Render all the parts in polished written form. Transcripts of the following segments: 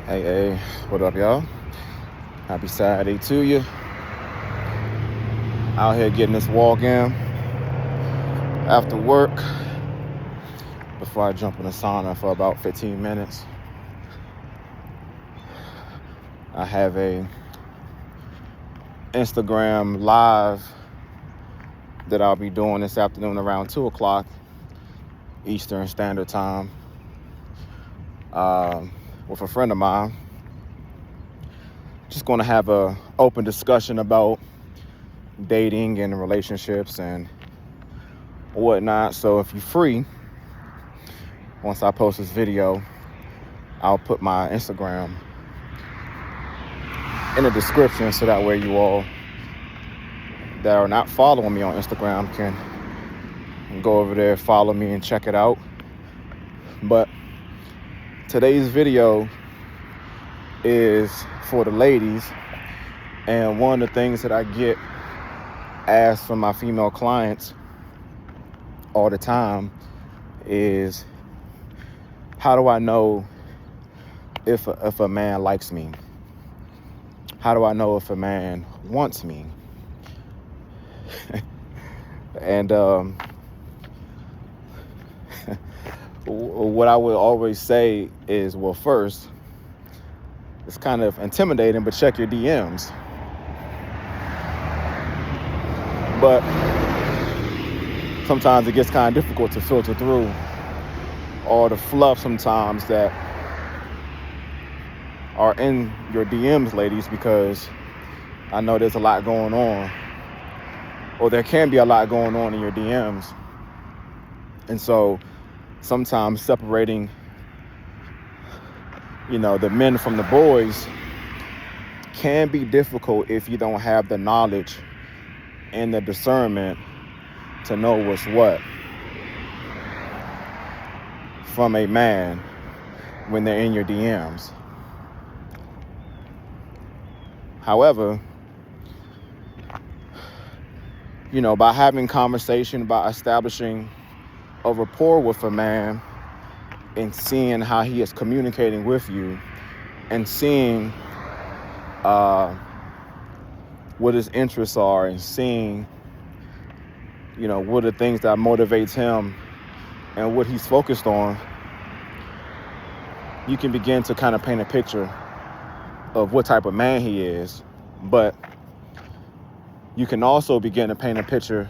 Hey, what up, y'all? Happy Saturday to you. Out here getting this walk in after work before I jump in the sauna for about 15 minutes. I have a Instagram live that I'll be doing this afternoon around 2 o'clock Eastern Standard Time with a friend of mine. Just going to have a open discussion about dating and relationships and whatnot. So if you're free, once I post this video, I'll put my Instagram in the description so that way you all that are not following me on Instagram can go over there, follow me, and check it out. But today's video is for the ladies, and one of the things that I get asked from my female clients all the time is, how do I know if a man likes me? How do I know if a man wants me? And what I would always say is, well, first, it's kind of intimidating, but check your DMs. But sometimes it gets kind of difficult to filter through all the fluff sometimes that are in your DMs, ladies, because I know there's a lot going on, or there can be a lot going on in your DMs. And so sometimes separating, the men from the boys can be difficult if you don't have the knowledge and the discernment to know what's what from a man when they're in your DMs. However, by having conversation, by establishing a rapport with a man and seeing how he is communicating with you and seeing what his interests are and seeing, what are the things that motivates him and what he's focused on, you can begin to kind of paint a picture of what type of man he is. But you can also begin to paint a picture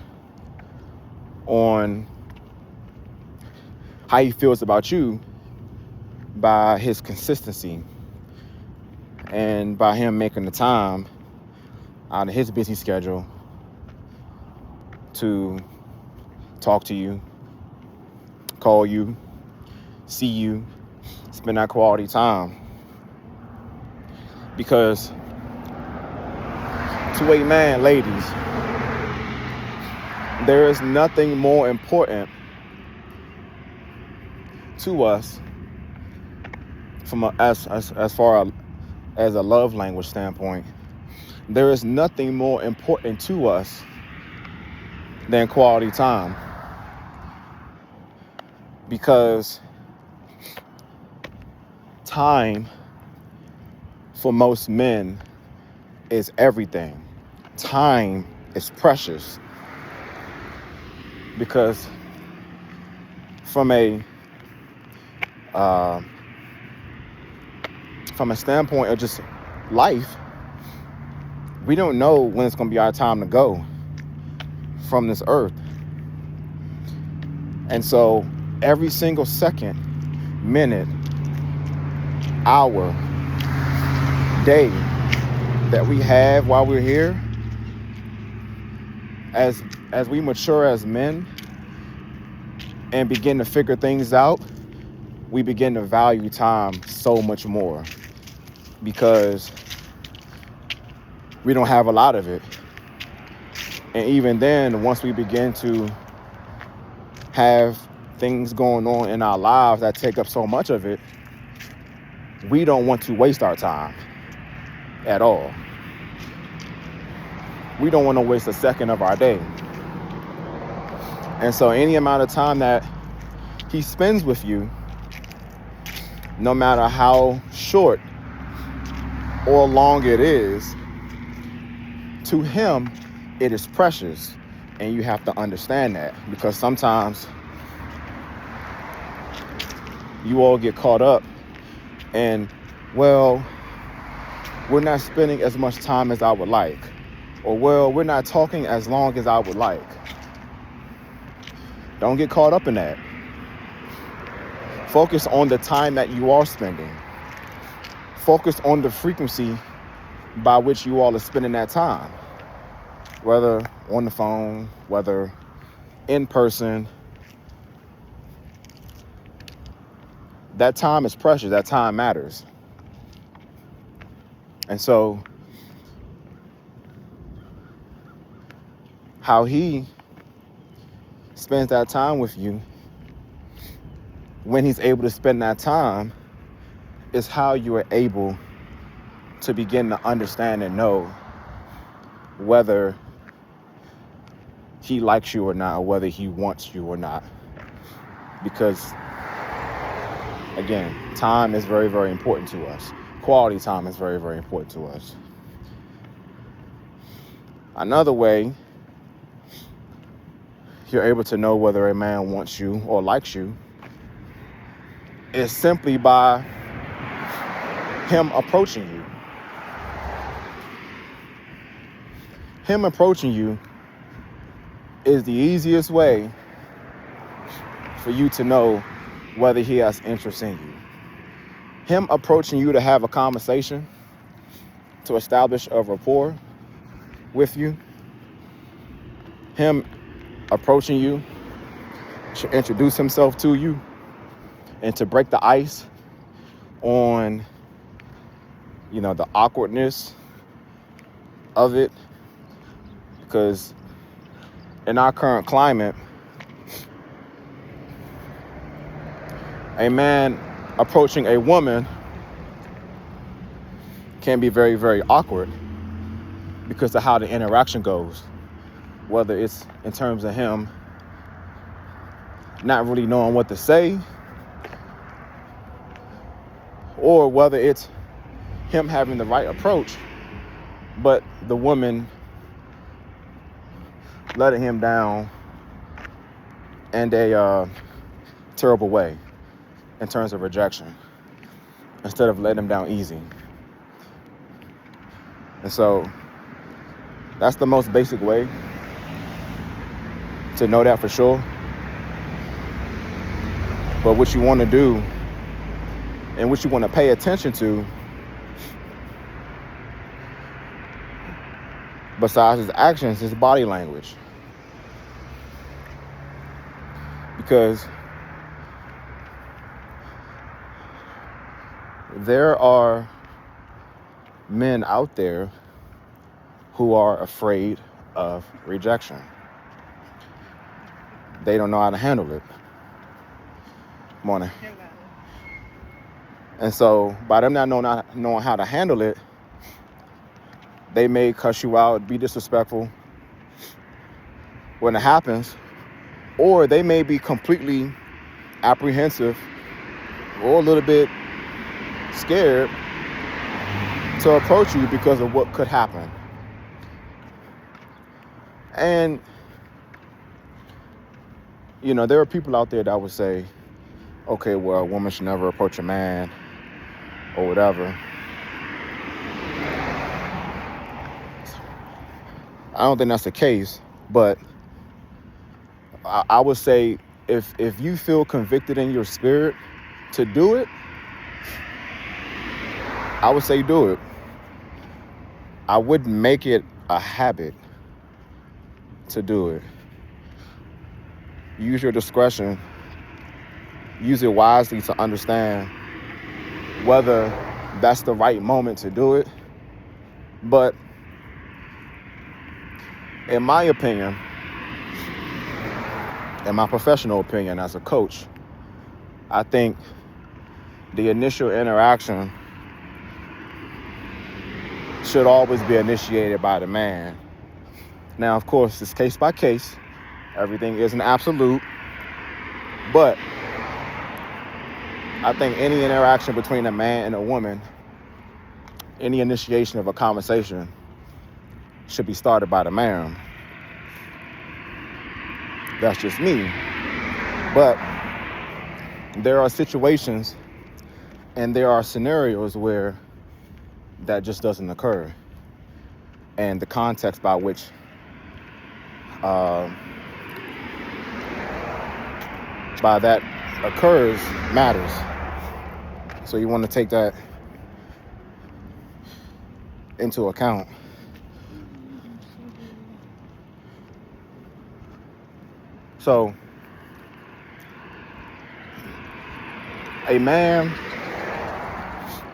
on how he feels about you by his consistency and by him making the time out of his busy schedule to talk to you, call you, see you, spend that quality time. Because to a man, ladies, there is nothing more important to us as far as a love language standpoint. There is nothing more important to us than quality time. Because time for most men is everything. Time is precious. Because from a standpoint of just life, we don't know when it's going to be our time to go from this earth. And so every single second, minute, hour, day that we have while we're here, as we mature as men and begin to figure things out, we begin to value time so much more, because we don't have a lot of it. And even then, once we begin to have things going on in our lives that take up so much of it, we don't want to waste our time at all. We don't want to waste a second of our day. And so any amount of time that he spends with you, no matter how short or long it is, to him, it is precious. And you have to understand that, because sometimes you all get caught up and, well, we're not spending as much time as I would like, or, well, we're not talking as long as I would like. Don't get caught up in that. Focus on the time that you are spending. Focus on the frequency by which you all are spending that time, whether on the phone, whether in person. That time is precious. That time matters. And so how he spends that time with you, when he's able to spend that time, is how you are able to begin to understand and know whether he likes you or not, or whether he wants you or not. Because, again, time is very, very important to us. Quality time is very, very important to us. Another way you're able to know whether a man wants you or likes you is simply by him approaching you. Him approaching you is the easiest way for you to know whether he has interest in you. Him approaching you to have a conversation, to establish a rapport with you. Him approaching you to introduce himself to you and to break the ice on, the awkwardness of it. Because in our current climate, a man approaching a woman can be very, very awkward because of how the interaction goes. Whether it's in terms of him not really knowing what to say, or whether it's him having the right approach, but the woman letting him down in a terrible way in terms of rejection, instead of letting him down easy. And so that's the most basic way to know that for sure. But what you want to do and what you want to pay attention to, besides his actions, his body language. Because there are men out there who are afraid of rejection. They don't know how to handle it. Morning. And so by them not knowing how to handle it, they may cuss you out, be disrespectful when it happens, or they may be completely apprehensive or a little bit scared to approach you because of what could happen. And there are people out there that would say, okay, well, a woman should never approach a man or whatever. I don't think that's the case, but I would say if you feel convicted in your spirit to do it, I would say do it. I wouldn't make it a habit to do it. Use your discretion. Use it wisely to understand whether that's the right moment to do it. But in my opinion, in my professional opinion as a coach, I think the initial interaction should always be initiated by the man. Now, of course, it's case by case. Everything isn't absolute. But I think any interaction between a man and a woman any initiation of a conversation should be started by the man. That's just me. But there are situations and there are scenarios where that just doesn't occur. And the context by which by that occurs matters. So you want to take that into account. So a man